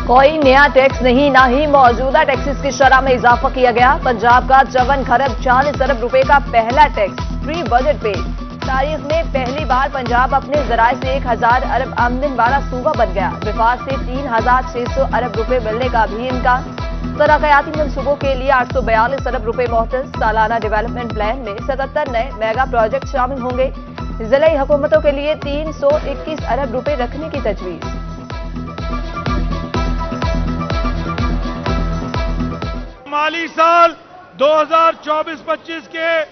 कोई नया टैक्स नहीं, ना ही मौजूदा टैक्सेस की शरह में इजाफा किया गया। पंजाब का 54 खरब 40 अरब रुपए का पहला टैक्स प्री बजट पे। तारीख में पहली बार पंजाब अपने जराये से 1000 अरब आमदन वाला सूबा बन गया। विफाक से 3600 अरब रुपए मिलने का भी इम्कान। तरक्याती मंसूबों के लिए 842 अरब रुपए मुहतज। सालाना डेवलपमेंट प्लान में 77 नए मेगा प्रोजेक्ट शामिल होंगे। जिले हुकूमतों के लिए 321 अरब रुपए रखने की तजवीज। माली साल 2024-25 के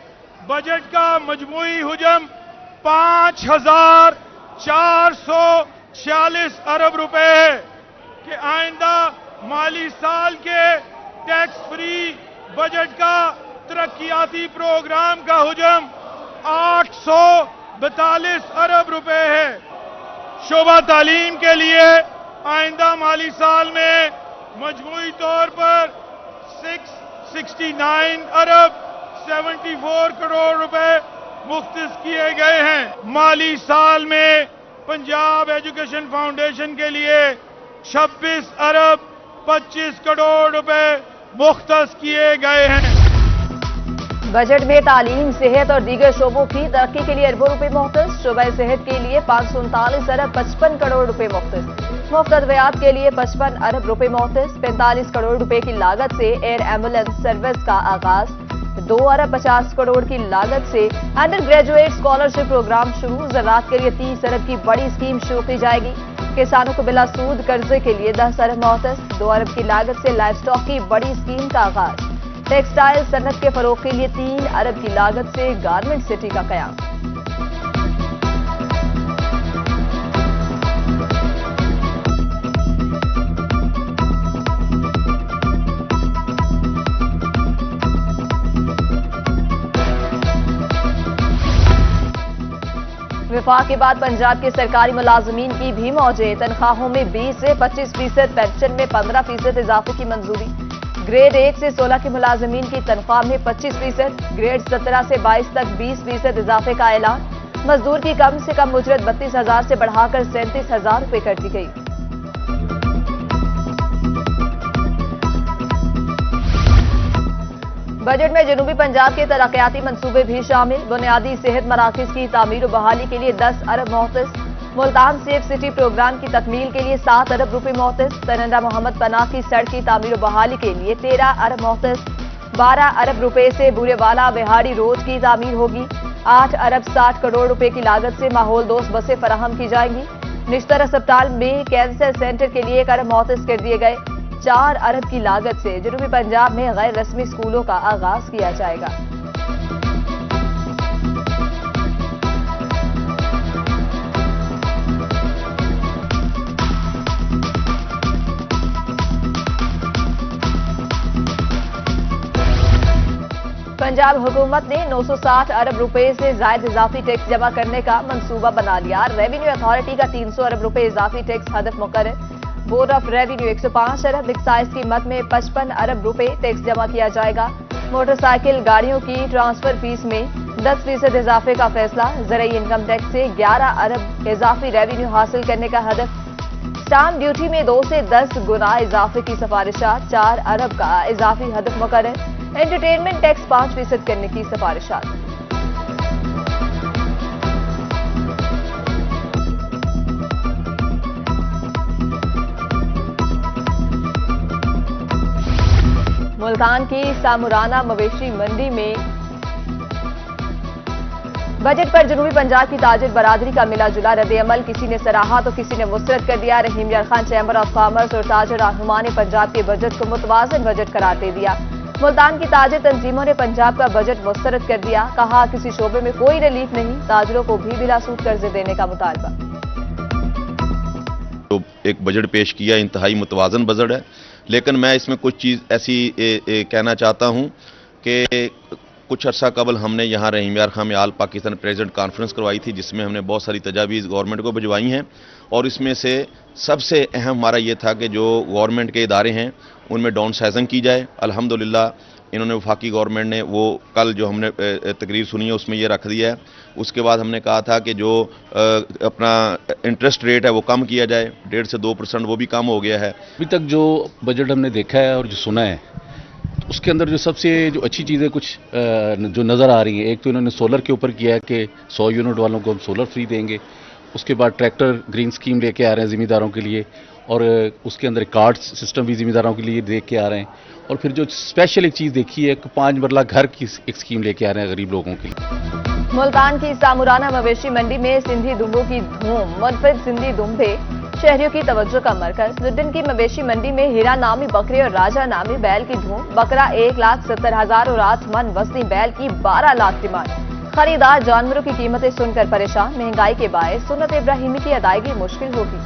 बजट का मजमूई हुजम 5446 अरब रुपए है कि आइंदा माली साल के टैक्स फ्री बजट का तरक्याती प्रोग्राम का हुजम 842 अरब रुपए है। शोबा तालीम के लिए आइंदा माली साल में मजमूई तौर पर 669 अरब 74 करोड़ रुपए मुख्तस किए गए हैं। माली साल में पंजाब एजुकेशन फाउंडेशन के लिए 26 अरब 25 करोड़ रुपए मुख्तस किए गए हैं। बजट में तालीम, सेहत और दीगर शोबों की तरक्की के लिए अरबों रुपए मुख्तस। शोबा सेहत के लिए 539 अरब 55 करोड़ रुपए मुख्तस। मुफ्त अद्वियात के लिए 55 अरब रुपए मुख्तस। 45 करोड़ रुपए की लागत से एयर एम्बुलेंस सर्विस का आगाज। 2 अरब 50 करोड़ की लागत से अंडर ग्रेजुएट स्कॉलरशिप प्रोग्राम शुरू। ज़राअत के लिए 30 अरब की बड़ी स्कीम शुरू की जाएगी। किसानों को बिला सूद कर्जे के लिए 10 अरब मुख्तस। 2 अरब की लागत से लाइफ स्टॉक की बड़ी स्कीम का आगाज। टेक्सटाइल सनत के फरोग के लिए 3 अरब की लागत से गारमेंट सिटी का कयाम। विफाक के बाद पंजाब के सरकारी मुलाजमीन की भी मौजें। तनख्वाहों में 20 से 25%, पेंशन में 15% इजाफे की मंजूरी। ग्रेड 1 से 16 के मुलाजमीन की तनख्वाह में 25%, ग्रेड 17 से 22 तक 20% इजाफे का ऐलान। मजदूर की कम से कम उजरत 32,000 से बढ़ाकर 37,000 रुपए कर दी गई। बजट में जनूबी पंजाब के तरक्याती मंसूबे भी शामिल। बुनियादी सेहत मराकज की तामीर और बहाली के लिए 10 अरब मुख्तस। मुल्तान सेफ सिटी प्रोग्राम की तकमील के लिए 7 अरब रुपए मुख्तस। तरंडा मोहम्मद पनाह की सड़क की तामीर और बहाली के लिए 13 अरब मुख्तस। 12 अरब रुपए से बुरेवाला बिहाड़ी रोड की तामीर होगी। 8 अरब 60 करोड़ रुपए की लागत से माहौल दोस्त बसें फराहम की जाएंगी। निश्तर अस्पताल में कैंसर सेंटर के लिए 1 अरब मुख्तस कर दिए गए। 4 अरब की लागत से जनूबी पंजाब में गैर रस्मी स्कूलों का आगाज किया जाएगा। पंजाब हुकूमत ने 960 अरब रुपए से जायद इजाफी टैक्स जमा करने का मंसूबा बना लिया। रेवेन्यू अथॉरिटी का 300 अरब रुपए इजाफी टैक्स हदफ मुकर्रर। Board of revenue 105 Arab, excise कीमत में 55 अरब रुपए टैक्स जमा किया जाएगा। मोटरसाइकिल गाड़ियों की ट्रांसफर फीस में 10% इजाफे का फैसला। ज़राई इनकम टैक्स से 11 अरब इजाफी रेवेन्यू हासिल करने का हदफ। स्टाम्प ड्यूटी में 2 से 10 गुना इजाफे की सिफारिशात। 4 अरब का इजाफी हदफ मुकर्रर। एंटरटेनमेंट टैक्स 5% करने की सिफारिशात। मुल्तान की सामुराना मवेशी मंडी में बजट पर जनूबी पंजाब की ताजिर बरादरी का मिला जुला रद्द अमल। किसी ने सराहा तो किसी ने मुस्तरद कर दिया। रहीम यार खान चैम्बर ऑफ कॉमर्स और ताजिर रहनुमा ने पंजाब के बजट को मुतवाज़िन बजट करार दे दिया। मुल्तान की ताजिर तंजीमों ने पंजाब का बजट मुस्तरद कर दिया। कहा किसी शोबे में कोई रिलीफ नहीं, ताजिरों को भी बिला सूद कर्जे देने का मुतालबा। तो एक बजट पेश किया, इंतहाई मुतवाज़न बजट है, लेकिन मैं इसमें कुछ चीज़ ऐसी कहना चाहता हूं कि कुछ अर्सा कबल हमने यहाँ रहीम यार खान में आल पाकिस्तान प्रेसिडेंट कॉन्फ्रेंस करवाई थी, जिसमें हमने बहुत सारी तजावीज़ गवर्नमेंट को भिजवाई हैं। और इसमें से सबसे अहम हमारा ये था कि जो गवर्नमेंट के इदारे हैं उनमें डाउन साइजिंग की जाए। अल्हम्दुलिल्लाह इन्होंने वफाकी गवर्नमेंट ने वो कल जो हमने तकरीर सुनी है उसमें ये रख दिया है। उसके बाद हमने कहा था कि जो अपना इंटरेस्ट रेट है वो कम किया जाए, 1.5 से 2% वो भी कम हो गया है। अभी तक जो बजट हमने देखा है और जो सुना है उसके अंदर जो सबसे जो अच्छी चीज़ें कुछ जो नज़र आ रही हैं, एक तो इन्होंने सोलर के ऊपर किया है कि 100 यूनिट वालों को हम सोलर फ्री देंगे। उसके बाद ट्रैक्टर ग्रीन स्कीम लेके आ रहे हैं ज़मींदारों के लिए, और उसके अंदर कार्ड सिस्टम भी ज़मींदारों के लिए देख के आ रहे हैं। और फिर जो स्पेशल एक चीज़ देखी है कि 5 मरला घर की एक स्कीम लेके आ रहे हैं गरीब लोगों के लिए। मुल्तान की सामुराना मवेशी मंडी में सिंधी दुम्बों की धूम, मुनफरिद सिंधी दुम्बे शहरियों की तवज्जो का मरकज। लुड्डन की मवेशी मंडी में हीरा नामी बकरे और राजा नामी बैल की धूम। बकरा 1,70,000 और 8 मन वजनी बैल की 12 लाख डिमांड। खरीदार जानवरों की कीमतें सुनकर परेशान। महंगाई के बायस सुन्नत इब्राहिमी की अदायगी मुश्किल होगी।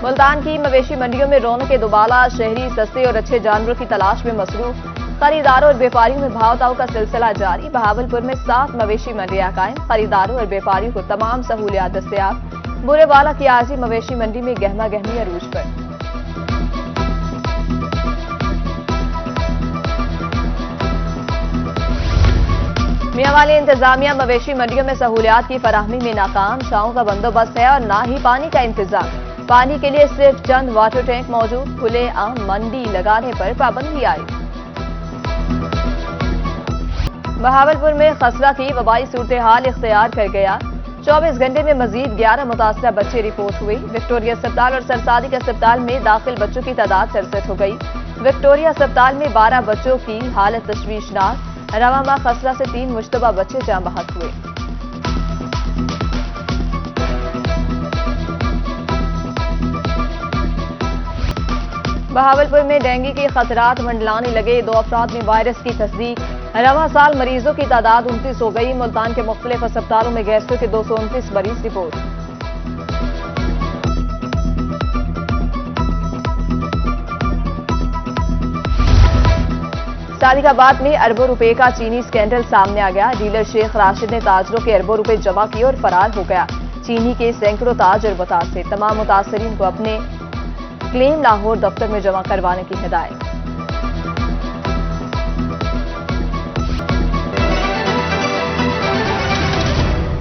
मुल्तान की मवेशी मंडियों में रौनक दुबाला। शहरी सस्ते और अच्छे जानवरों की तलाश में मसरूफ। खरीदारों और व्यापारियों में भाव ताव का सिलसिला जारी। बहावलपुर में 7 मवेशी मंडियां कायम। खरीदारों और व्यापारियों को तमाम सहूलियात दस्तयाब। बुरेवाला की आजी मवेशी मंडी में गहमा गहमी अरूज पर। मियांवाली इंतजामिया मवेशी मंडियों में सहूलियात की फराहमी में नाकाम। छांव का बंदोबस्त है और ना ही पानी का इंतजाम। पानी के लिए सिर्फ चंद वाटर टैंक मौजूद। खुले आम मंडी लगाने पर पाबंदी आई। बहावलपुर में खसरा की वबाई सूरत हाल इख्तियार कर गया। 24 घंटे में मजीद 11 मुतासरा बच्चे रिपोर्ट हुए। विक्टोरिया अस्पताल और सरसादिक अस्पताल में दाखिल बच्चों की तादाद 67 हो गई। विक्टोरिया अस्पताल में 12 बच्चों की हालत तशवीशनाक। रवा माह खसरा से 3 मुश्तबा बच्चे जाँ बहक हुए। बहावलपुर में डेंगू के खतरात मंडलाने लगे। 2 अफराद में वायरस की तस्दीक। रवां साल मरीजों की तादाद 29 हो गई। मुल्तान के मुख्तलिफ अस्पतालों में गैस्ट्रो के 229 मरीज रिपोर्ट। सादिकाबाद में अरबों रुपए का चीनी स्कैंडल सामने आ गया। डीलर शेख राशिद ने ताजरों के अरबों रुपए जमा किए और फरार हो गया। चीनी के सैकड़ों ताज और बतासे। तमाम मुतासरीन को अपने क्लेम लाहौर दफ्तर में जमा करवाने की हिदायत।